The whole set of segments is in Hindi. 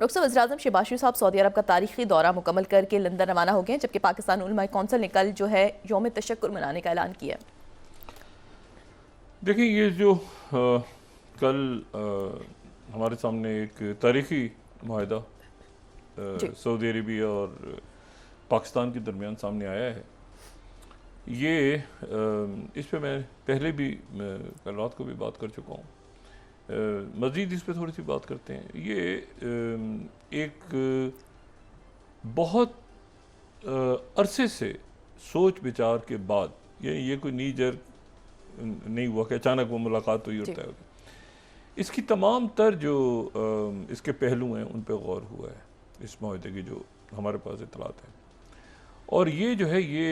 डॉक्टर साहब, वज़ीर-ए-आज़म शहबाज शरीफ साहब सऊदी अरब का तारीखी दौरा मुकम्मल करके लंदन रवाना हो गए हैं, जबकि पाकिस्तान उलमाए कौंसिल ने कल जो है यौम तशक्कुर मनाने का ऐलान किया है। देखिए, ये जो कल हमारे सामने एक तारीखी माहिदा जी। सऊदी अरेबिया और पाकिस्तान के दरमियान सामने आया है, ये इस पे मैं पहले भी कल रात को भी बात कर चुका हूँ। मज़ीद इस पे थोड़ी सी बात करते हैं। ये एक बहुत अरसे से सोच विचार के बाद, ये कोई नीजर नहीं हुआ कि अचानक वो मुलाकात हुई और जी। तय हो गई। इसकी तमाम तर जो इसके पहलू हैं उन पर गौर हुआ है, इस माहदे की जो हमारे पास इतलात हैं। और ये जो है ये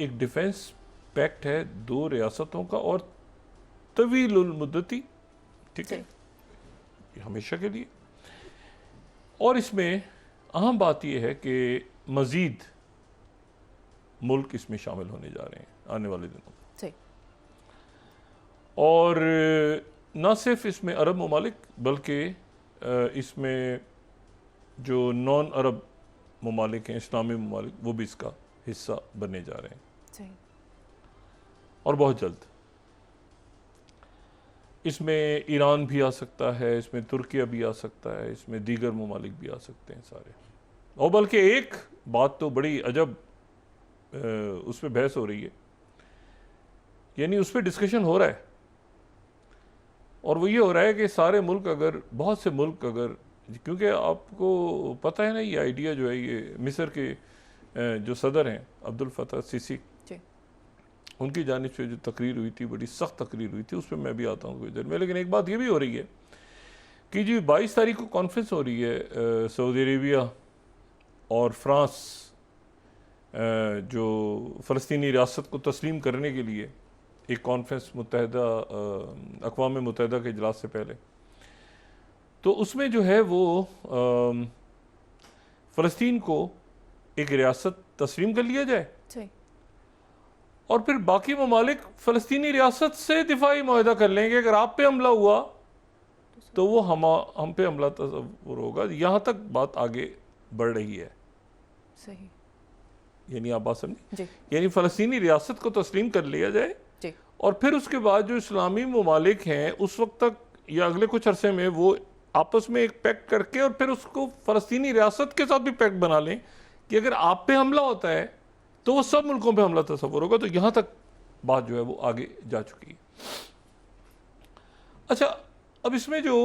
एक डिफेंस पैक्ट है दो रियासतों का और तवीलुल मुद्दती, ठीक है, ये हमेशा के लिए। और इसमें अहम बात यह है कि मज़ीद मुल्क इसमें शामिल होने जा रहे हैं आने वाले दिनों में। और न सिर्फ इसमें अरब ममालिक, बल्कि इसमें जो नॉन अरब ममालिक हैं, इस्लामी ममालिक, वो भी इसका हिस्सा बनने जा रहे हैं। और बहुत जल्द इसमें ईरान भी आ सकता है, इसमें तुर्किया भी आ सकता है, इसमें दीगर ममालिक भी आ सकते हैं सारे। और बल्कि एक बात तो बड़ी अजब उस पर बहस हो रही है, यानी उस पर डिस्कशन हो रहा है, और वो ये हो रहा है कि सारे मुल्क अगर, बहुत से मुल्क अगर, क्योंकि आपको पता है ना, ये आइडिया जो है ये मिस्र के जो सदर हैं अब्दुल फतह सीसी, उनकी जानिब से जो तकरीर हुई थी, बड़ी सख्त तकरीर हुई थी, उस पर मैं भी आता हूँ कुछ देर में। लेकिन एक बात ये भी हो रही है कि जी 22 तारीख को कॉन्फ्रेंस हो रही है सऊदी अरेबिया और फ्रांस, जो फ़लस्तीनी रियासत को तस्लीम करने के लिए एक कॉन्फ्रेंस मुत्तहदा अक़वाम मुत्तहदा के इजलास से पहले, तो उसमें जो है वो फ़लस्तीन को एक रियासत तस्लीम कर लिया जाए और फिर बाकी ममालिक फ़लस्तीनी रियासत से दिफाई मुआहदा कर लेंगे। अगर आप पे हमला हुआ तो वो हम पे हमला तस्वुर होगा। यहाँ तक बात आगे बढ़ रही है। सही, यानी आप बात समझे, यानी फ़लस्तीनी रियासत को तस्लीम कर लिया जाए और फिर उसके बाद जो इस्लामी ममालिक हैं उस वक्त तक या अगले कुछ अरसे में वो आपस में एक पैक्ट करके और फिर उसको फ़लस्तीनी रियासत के साथ भी पैक्ट बना लें कि अगर आप पे हमला होता है तो वो सब मुल्कों पे हमला तस्वुर होगा। तो यहाँ तक बात जो है वो आगे जा चुकी है। अच्छा, अब इसमें जो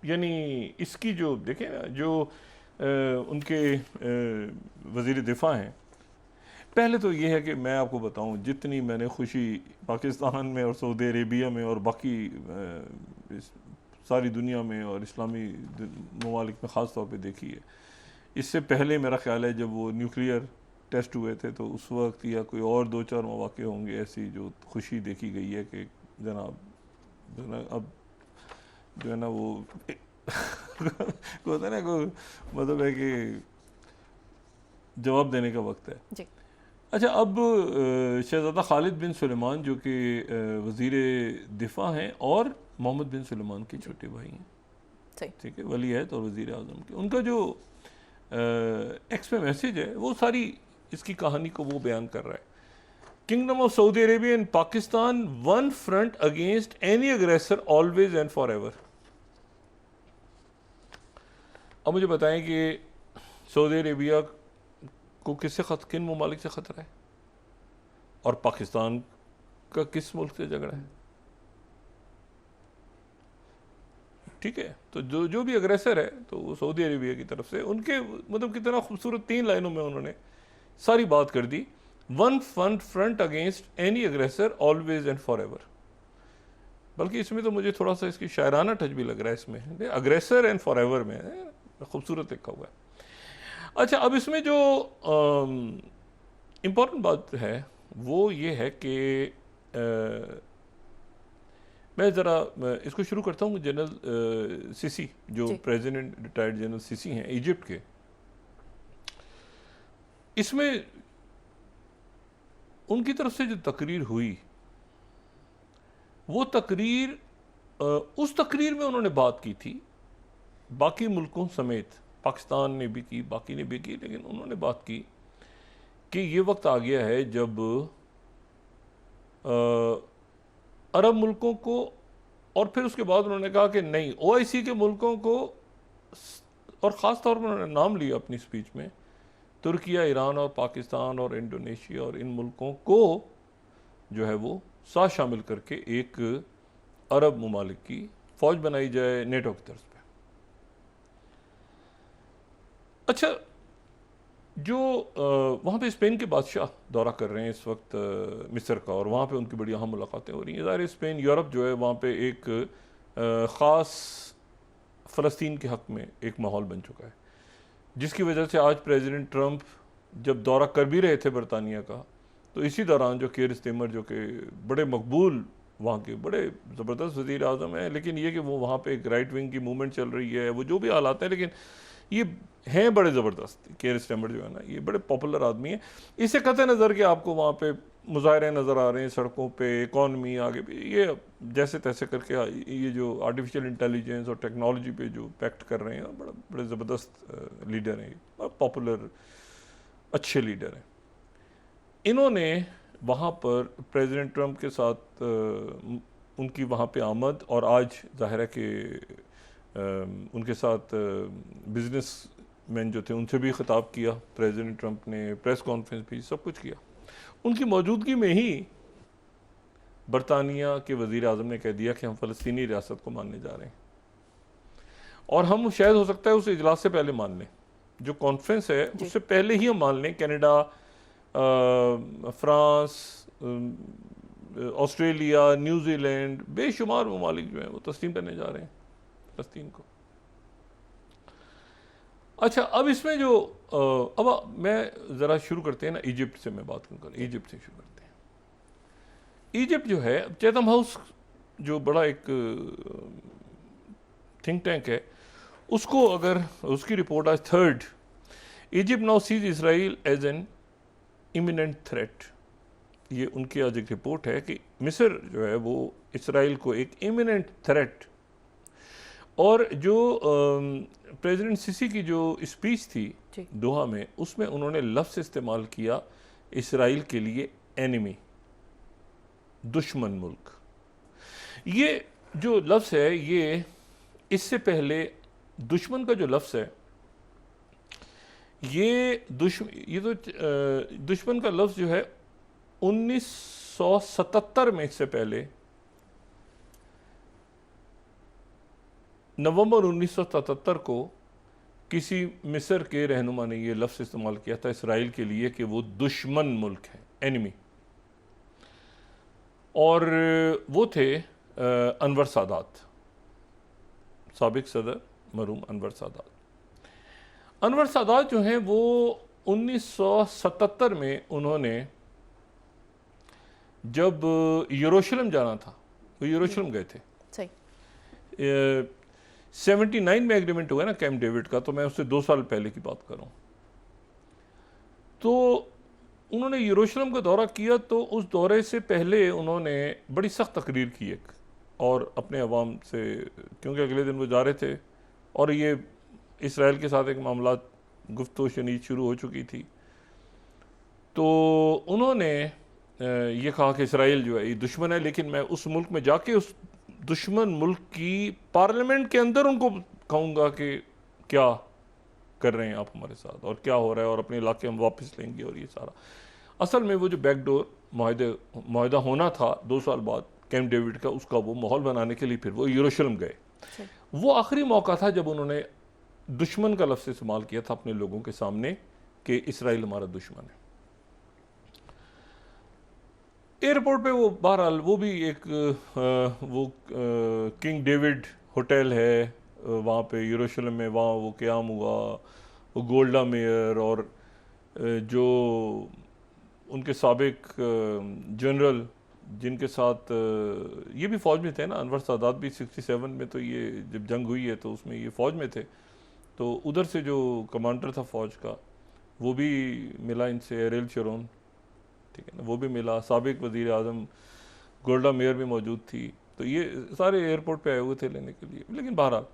यानी इसकी जो देखें ना, जो उनके वज़ीर दिफा हैं, पहले तो ये है कि मैं आपको बताऊं, जितनी मैंने खुशी पाकिस्तान में और सऊदी अरेबिया में और बाकी सारी दुनिया में और इस्लामी ममालिक में ख़ास तौर पे देखी है, इससे पहले मेरा ख्याल है जब वो न्यूक्लियर टेस्ट हुए थे तो उस वक्त या कोई और दो चार मौके होंगे ऐसी जो खुशी देखी गई है कि जनाब अब जो है ना वो होता है ना, को मतलब है कि जवाब देने का वक्त है जी। अच्छा, अब शहज़ादा खालिद बिन सुलेमान जो कि वज़ीर दिफा हैं और मोहम्मद बिन सुलेमान के छोटे भाई हैं, ठीक है, वली अहद और वज़ीर आज़म के, उनका जो एक्स में मैसेज है वो सारी इसकी कहानी को वो बयान कर रहा है। Kingdom of Saudi Arabia and Pakistan one front against any अग्रेसर ऑलवेज एंड फॉर एवर। अब मुझे बताएं कि सऊदी अरेबिया को किन ममालिक से ख़तरा है और पाकिस्तान का किस मुल्क से झगड़ा है, ठीक है। तो जो भी अग्रेसर है तो वो सऊदी अरेबिया की तरफ से, उनके मतलब कितना खूबसूरत 3 लाइनों में उन्होंने सारी बात कर दी। वन फ्रंट अगेंस्ट एनी अग्रेसर ऑलवेज एंड फॉर एवर। बल्कि इसमें तो मुझे थोड़ा सा इसकी शायराना टच भी लग रहा है, इसमें अग्रेसर एंड फॉर एवर में खूबसूरत लिखा हुआ है। अच्छा, अब इसमें जो इम्पोर्टेंट बात है वो ये है कि मैं ज़रा इसको शुरू करता हूँ। जनरल सीसी, जो प्रेसिडेंट रिटायर्ड जनरल सीसी हैं इजिप्ट के, इसमें उनकी तरफ से जो तकरीर हुई वो तकरीर उस तकरीर में उन्होंने बात की थी, बाकी मुल्कों समेत, पाकिस्तान ने भी की, बाकी ने भी की, लेकिन उन्होंने बात की कि ये वक्त आ गया है जब अरब मुल्कों को, और फिर उसके बाद उन्होंने कहा कि नहीं, ओआईसी के मुल्कों को, और ख़ास तौर पर उन्होंने नाम लिया अपनी स्पीच में, तुर्किया, ईरान और पाकिस्तान और इंडोनेशिया और इन मुल्कों को जो है वो साथ शामिल करके एक अरब ममालिक की फ़ौज बनाई जाए नेटो की तर्ज पे। अच्छा, जो वहाँ पे स्पेन के बादशाह दौरा कर रहे हैं इस वक्त मिस्र का, और वहाँ पे उनकी बड़ी अहम मुलाकातें हो रही हैं। ज़ाहिर स्पेन, यूरोप जो है वहाँ पे एक ख़ास फ़लस्तीन के हक़ में एक माहौल बन चुका है, जिसकी वजह से आज प्रेसिडेंट ट्रंप जब दौरा कर भी रहे थे बरतानिया का, तो इसी दौरान जो कीर स्टीमर, जो कि बड़े मकबूल वहाँ के बड़े ज़बरदस्त वज़ीर आज़म हैं, लेकिन ये कि वो वहाँ पे एक राइट विंग की मूवमेंट चल रही है, वो जो भी हालात हैं, लेकिन ये हैं बड़े ज़बरदस्त। कीर स्टीमर जो है ना, ये बड़े पॉपुलर आदमी है। इससे कतई नज़र कि आपको वहाँ पे मुजाहरे नज़र आ रहे हैं सड़कों पे, इकॉनमी आगे भी, ये जैसे तैसे करके ये जो आर्टिफिशियल इंटेलिजेंस और टेक्नोलॉजी पे जो पैक्ट कर रहे हैं, बड़े बड़े ज़बरदस्त लीडर हैं, पॉपुलर अच्छे लीडर हैं। इन्होंने वहाँ पर प्रेसिडेंट ट्रंप के साथ उनकी वहाँ पे आमद, और आज ज़ाहिर है कि उनके साथ बिजनेस मैन जो थे उनसे भी ख़िताब किया प्रेसिडेंट ट्रंप ने, प्रेस कॉन्फ्रेंस भी, सब कुछ किया। उनकी मौजूदगी में ही बरतानिया के वज़ीर आज़म ने कह दिया कि हम फ़लस्तीनी रियासत को मानने जा रहे हैं, और हम शायद हो सकता है उस इजलास से पहले मान लें, जो कॉन्फ्रेंस है उससे पहले ही हम मान लें। कनाडा, फ्रांस, ऑस्ट्रेलिया, न्यूजीलैंड, बेशुमार ममालिक जो हैं वो तस्लीम करने जा रहे हैं फ़लस्तीन को। अच्छा, अब इसमें जो अब मैं ज़रा शुरू करते हैं ना, इजिप्ट से मैं बात करूँगा, इजिप्ट से शुरू करते हैं। इजिप्ट जो है, चैथम हाउस जो बड़ा एक थिंक टैंक है, उसको अगर उसकी रिपोर्ट आज 3rd, Egypt now sees Israel as an imminent threat, ये उनकी आज एक रिपोर्ट है कि मिस्र जो है वो इसराइल को एक इमिनेंट थ्रेट, और जो प्रेसिडेंट सिसी की जो स्पीच थी दोहा में, उसमें उन्होंने लफ्ज़ इस्तेमाल किया इसराइल के लिए एनिमी, दुश्मन मुल्क। ये जो लफ्ज़ है, ये इससे पहले दुश्मन का जो लफ्ज़ है, ये तो दुश्मन का लफ्ज़ जो है 1977 में, इससे पहले नवंबर 1977 को किसी मिस्र के रहनुमा ने ये लफ्ज़ इस्तेमाल किया था इसराइल के लिए कि वो दुश्मन मुल्क है, एनिमी, और वो थे अनवर सादात, साबिक सदर मरहूम अनवर सादात। अनवर सादात जो हैं वो 1977 में उन्होंने जब यरूशलेम जाना था, वो यरूशलेम गए थे। सही। 79 में एग्रीमेंट हुआ ना कैंप डेविड का, तो मैं उससे 2 साल पहले की बात कर रहा हूँ। तो उन्होंने यरूशलेम का दौरा किया, तो उस दौरे से पहले उन्होंने बड़ी सख्त तकरीर की एक, और अपने अवाम से, क्योंकि अगले दिन वो जा रहे थे और ये इसराइल के साथ एक मामला गुफ्तगू शनीद शुरू हो चुकी थी, तो उन्होंने ये कहा कि इसराइल जो है ये दुश्मन है, लेकिन मैं उस मुल्क में जाके उस दुश्मन मुल्क की पार्लियामेंट के अंदर उनको कहूँगा कि क्या कर रहे हैं आप हमारे साथ, और क्या हो रहा है, और अपने इलाके हम वापस लेंगे, और ये सारा। असल में वो जो बैकडोर माहिदा होना था 2 साल बाद कैंप डेविड का, उसका वो माहौल बनाने के लिए फिर वो यरूशलेम गए। वो आखिरी मौका था जब उन्होंने दुश्मन का लफ्ज़ इस्तेमाल किया था अपने लोगों के सामने कि इसराइल हमारा दुश्मन है। एयरपोर्ट पे वो बहरहाल वो भी एक किंग डेविड होटल है वहाँ पे यरूशलेम में, वहाँ वो क़याम हुआ, वो गोल्डा मेयर और जो उनके साबिक जनरल जिनके साथ ये भी फ़ौज में थे ना, अनवर सादात भी 67 में, तो ये जब जंग हुई है तो उसमें ये फ़ौज में थे, तो उधर से जो कमांडर था फ़ौज का वो भी मिला इनसे, एरियल शरोन, ठीक है ना, वो भी मिला। साबिक वज़ीर आज़म गोल्डा मेयर भी मौजूद थी। तो ये सारे एयरपोर्ट पे आए हुए थे लेने के लिए, लेकिन बहरहाल।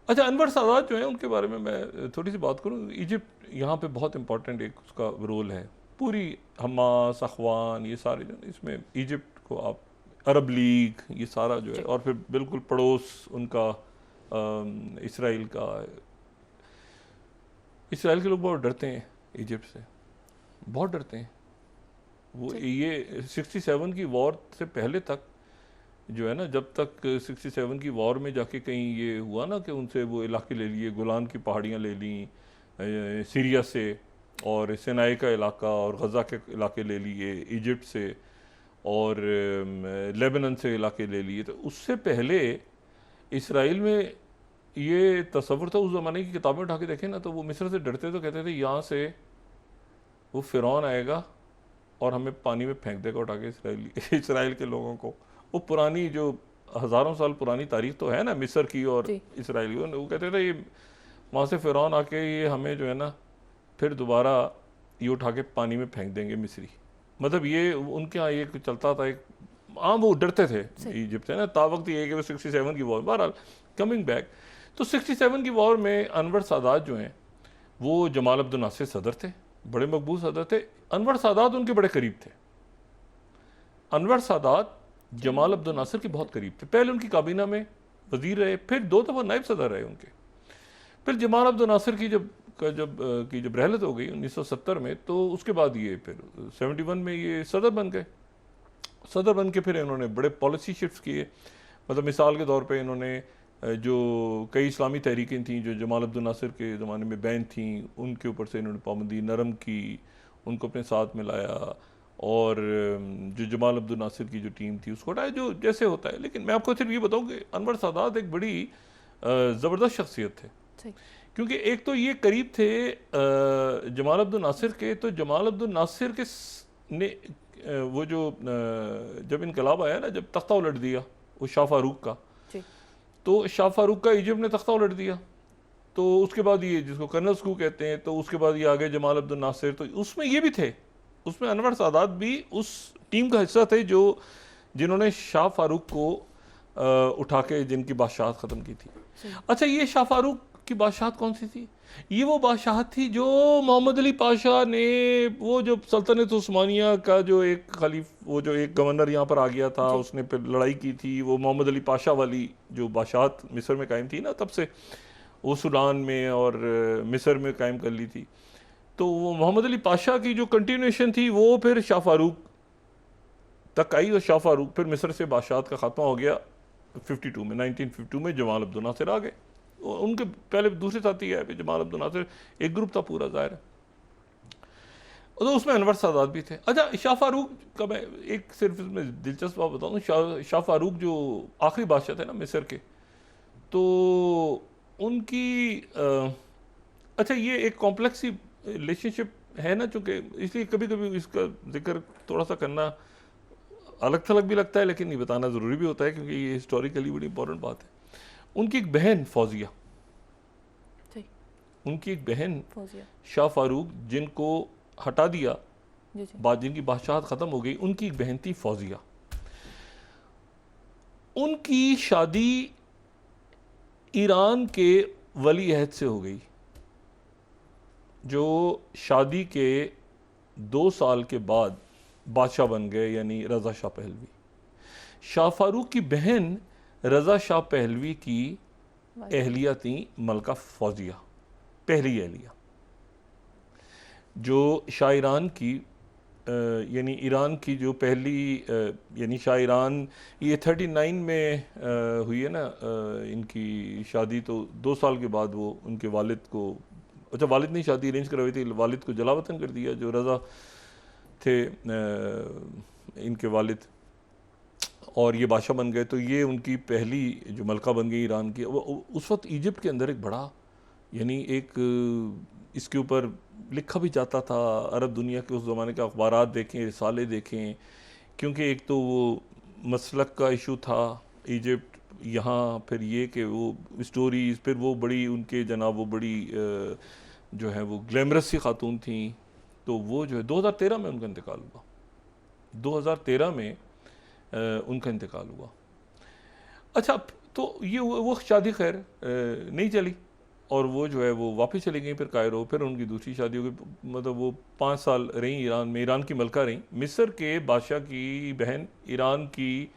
अच्छा, अनवर सादात जो है उनके बारे में मैं थोड़ी सी बात करूँ। इजिप्ट यहाँ पे बहुत इंपॉर्टेंट एक उसका रोल है। पूरी हमास, अखवान, ये सारे जो इसमें इजिप्ट को आप, अरब लीग, ये सारा जो है, और फिर बिल्कुल पड़ोस उनका इसराइल का। इसराइल के लोग बहुत डरते हैं इजिप्ट से, बहुत डरते हैं। वो ये 67 की वॉर से पहले तक जो है ना, जब तक 67 की वॉर में जाके कहीं ये हुआ ना कि उनसे वो इलाके ले लिए, गोलान की पहाड़ियाँ ले ली सीरिया से, और सिनाई का इलाका और गज़ा के इलाके ले लिए इजिप्ट से, और लेबनान से इलाके ले लिए। तो उससे पहले इसराइल में ये तस्वुर था, उस ज़माने की किताबें उठा के देखें ना, तो वो मिस्र से डरते तो कहते थे यहाँ से वो फ़िरौन आएगा और हमें पानी में फेंक देगा उठा के इसराइल के लोगों को। वो पुरानी जो हज़ारों साल पुरानी तारीख तो है ना मिस्र की और इसराइल की, वो कहते थे ये वहाँ से फ़िरौन आके ये हमें जो है ना फिर दोबारा ये उठा के पानी में फेंक देंगे मिस्री। मतलब ये उनके यहाँ ये चलता था, एक आम, वो डरते थे इजिप्ट से ना, तावक्त ये कि वो 67 की वॉर। बहरहाल कमिंग बैक, तो 67 की वॉर में अनवर सादात जो हैं वो जमाल अब्दुल नासिर सदर थे, बड़े मकबूल सदर थे। अनवर सादात उनके बड़े करीब थे। अनवर सादात जमाल अब्दुल नासिर के बहुत करीब थे। पहले उनकी काबीना में वजीर रहे, फिर 2 दफ़ा नायब सदर रहे उनके। फिर जमाल अब्दुल नासिर की जब रहलत हो गई 1970 में, तो उसके बाद ये फिर 71 में ये सदर बन गए। सदर बन के फिर इन्होंने बड़े पॉलिसी शिफ्ट किए। मतलब मिसाल के तौर पे इन्होंने जो कई इस्लामी तहरीकें थीं जो जमाल अब्दुल नासिर के ज़माने में बैन थीं, उनके ऊपर से इन्होंने पाबंदी नरम की, उनको अपने साथ में लाया, और जो जमाल अब्दुल नासिर की जो टीम थी उसको हटाया, जो जैसे होता है। लेकिन मैं आपको सिर्फ ये बताऊँ कि अनवर सादात एक बड़ी ज़बरदस्त शख्सियत थे, क्योंकि एक तो ये करीब थे जमाल अब्दुल नासिर के। तो जमाल अब्दुल नासिर के ने वो जो जब इनकलाब आया ना, जब तख्ता उलट दिया वो शाह फारूक का, तो शाह फारूक का इजिप्ट ने तख्ता उलट दिया। तो उसके बाद ये जिसको कर्नल स्कू कहते हैं, तो उसके बाद ये आगे जमाल अब्दुल नासिर, तो उसमें ये भी थे, उसमें अनवर सादात भी उस टीम का हिस्सा थे जो जिन्होंने शाह फारूक को उठा के जिनकी बादशाहत ख़त्म की थी। अच्छा, ये शाह फारूक की बादशाहत कौन सी थी? ये वो बादशाहत थी जो मोहम्मद अली पाशा ने, वो जो सल्तनत उस्मानिया का जो एक खलीफ, वो जो एक गवर्नर यहाँ पर आ गया था, उसने फिर लड़ाई की थी, वो मोहम्मद अली पाशा वाली जो बादशाहत मिस्र में कायम थी ना, तब से वो सूडान में और मिस्र में कायम कर ली थी। तो वो मोहम्मद अली पाशा की जो कंटिन्यूएशन थी वो फिर शाह फारूक तक आई, और शाह फारूक फिर मिस्र से बादशाहत का खात्मा हो गया 52 में, 1952 में जमाल अब्दुल नासिर आ गए। उनके पहले दूसरे साथी है फिर जमाल अब्दुल नासिर, एक ग्रुप था पूरा ज़ाहिर है। तो उसमें अनवर सादात भी थे। अच्छा, शाह फारूक का मैं एक सिर्फ इसमें दिलचस्प बात बताऊँ। शाह फारूक जो आखिरी बादशाह थे ना मिस्र के, तो उनकी अच्छा ये एक कॉम्प्लेक्स ही रिलेशनशिप है ना, चूँकि इसलिए कभी कभी इसका जिक्र थोड़ा सा करना अलग थलग भी लगता है, लेकिन ये बताना ज़रूरी भी होता है क्योंकि ये हिस्टोरिकली बड़ी इंपॉर्टेंट बात है। उनकी एक बहन फौजिया, उनकी एक बहन शाह फारूक जिनको हटा दिया, बाद जिनकी बादशाहत ख़त्म हो गई, उनकी एक बहन थी फौजिया। उनकी शादी ईरान के वली अहद से हो गई, जो शादी के 2 साल के बाद बादशाह बन गए, यानी रज़ा शाह पहलवी। शाह फारूक की बहन रज़ा शाह पहलवी की अहलिया थी मलका फौजिया, पहली अहलिया, जो शाह ईरान की यानी ईरान की जो पहली यानी शाह ईरान, ये 39 में हुई है ना इनकी शादी। तो 2 साल के बाद वो उनके वालिद को, अच्छा वालिद नहीं शादी अरेंज करवाई थी, वालिद को जलावतन कर दिया, जो रज़ा थे इनके वालिद, और ये बादशाह बन गए। तो ये उनकी पहली जो मलका बन गई ईरान की। उस वक्त इजिप्ट के अंदर एक बड़ा, यानी एक इसके ऊपर लिखा भी जाता था, अरब दुनिया के उस ज़माने के अखबारात देखें, रिसाले देखें, क्योंकि एक तो वो मसलक का इशू था इजिप्ट यहाँ, फिर ये कि वो स्टोरीज़, फिर वो बड़ी उनके जनाब वो बड़ी जो है वो ग्लैमरस सी खातून थी। तो वो जो है 2013 में उनका इंतकाल हुआ। 2013 में उनका इंतकाल हुआ। अच्छा, तो ये वो शादी खैर नहीं चली और वो जो है वो वापस चली गई फिर कायरो, फिर उनकी दूसरी शादी हो गई। मतलब वो 5 साल रही ईरान में, ईरान की मलका रही, मिस्र के बादशाह की बहन ईरान की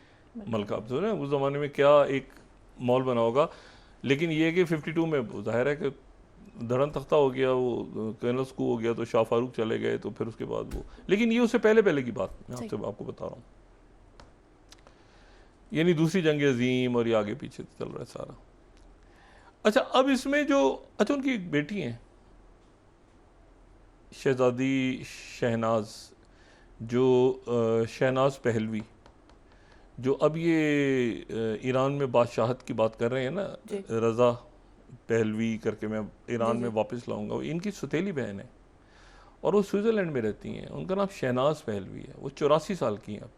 मलका। अब तो ना उस ज़माने में क्या एक मॉल बना होगा, लेकिन ये है कि 52 में जाहिर है कि धड़न तख्ता हो गया, वो कर्नल्स को हो गया, तो शाह फारूक चले गए, तो फिर उसके बाद वो, लेकिन ये उससे पहले पहले की बात मैं आपको बता रहा हूँ, यानी दूसरी जंग अजीम और ये आगे पीछे चल रहा है सारा। अच्छा, अब इसमें जो, अच्छा उनकी एक बेटी है शहजादी शहनाज, जो शहनाज पहलवी, जो अब ये ईरान में बादशाहत की बात कर रहे हैं ना, रज़ा पहलवी करके, मैं ईरान में वापस लाऊंगा, वो इनकी सौतेली बहन है और वो स्विट्ज़रलैंड में रहती हैं। उनका नाम शहनाज पहलवी है। वो 84 साल की हैं अब,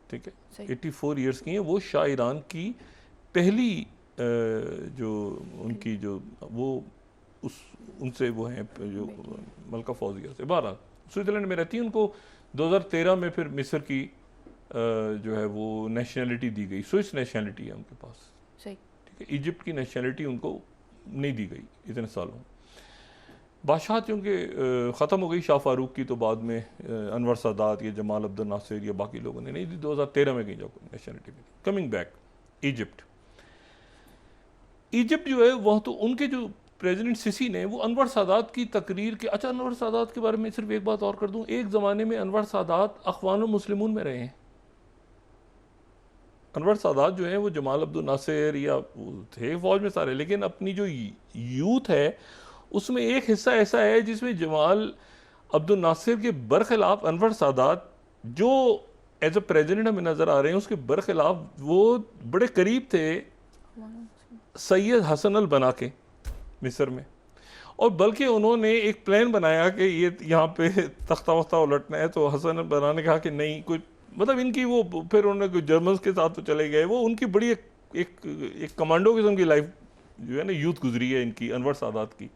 ठीक है, 84 ईयर्स की हैं। वो शाह ईरान की पहली जो उनकी जो वो उनसे वो हैं जो मलका फौजिया से, 12 स्विट्ज़रलैंड में रहती हैं। उनको 2013 में फिर मिस्र की जो है वो नेशनलिटी दी गई, स्विस नेशनलिटी है उनके पास, ठीक है। इजिप्ट की नेशनलिटी उनको नहीं दी गई इतने सालों। बादशाह क्योंकि ख़त्म हो गई शाह फारूक की, तो बाद में अनवर सादात या जमाल अब्दुल नासिर या बाकी लोगों ने नहीं दी, 2013 में गई जब नेशनलिटी में। कमिंग बैक, इजिप्ट जो है वह तो उनके जो प्रेसिडेंट सिसी ने वो अनवर सादात की तकरीर के, अच्छा अनवर सादात के बारे में सिर्फ एक बात और कर दूं, एक ज़माने में अनवर सादात अख़वानुल मुस्लिमून में रहे हैं। अनवर सादात जो है वो जमाल अब्दुल नासिर या थे फौज में सारे, लेकिन अपनी जो यूथ है उसमें एक हिस्सा ऐसा है जिसमें जमाल अब्दुल नासिर के बरखिलाफ अनवर सादात जो एज अ प्रेसिडेंट हमें नज़र आ रहे हैं, उसके बरखिलाफ वो बड़े करीब थे सैयद हसन अल बना के मिस्र में। और बल्कि उन्होंने एक प्लान बनाया कि ये यहाँ पे तख्ता वख्ता उलटना है, तो हसन अल बना ने कहा कि नहीं, कोई मतलब इनकी वो, फिर उन्होंने जर्मन्स के साथ तो चले गए। वो उनकी बड़ी एक कमांडो किस्म की लाइफ जो है ना यूथ गुजरी है इनकी, अनवर सादात की।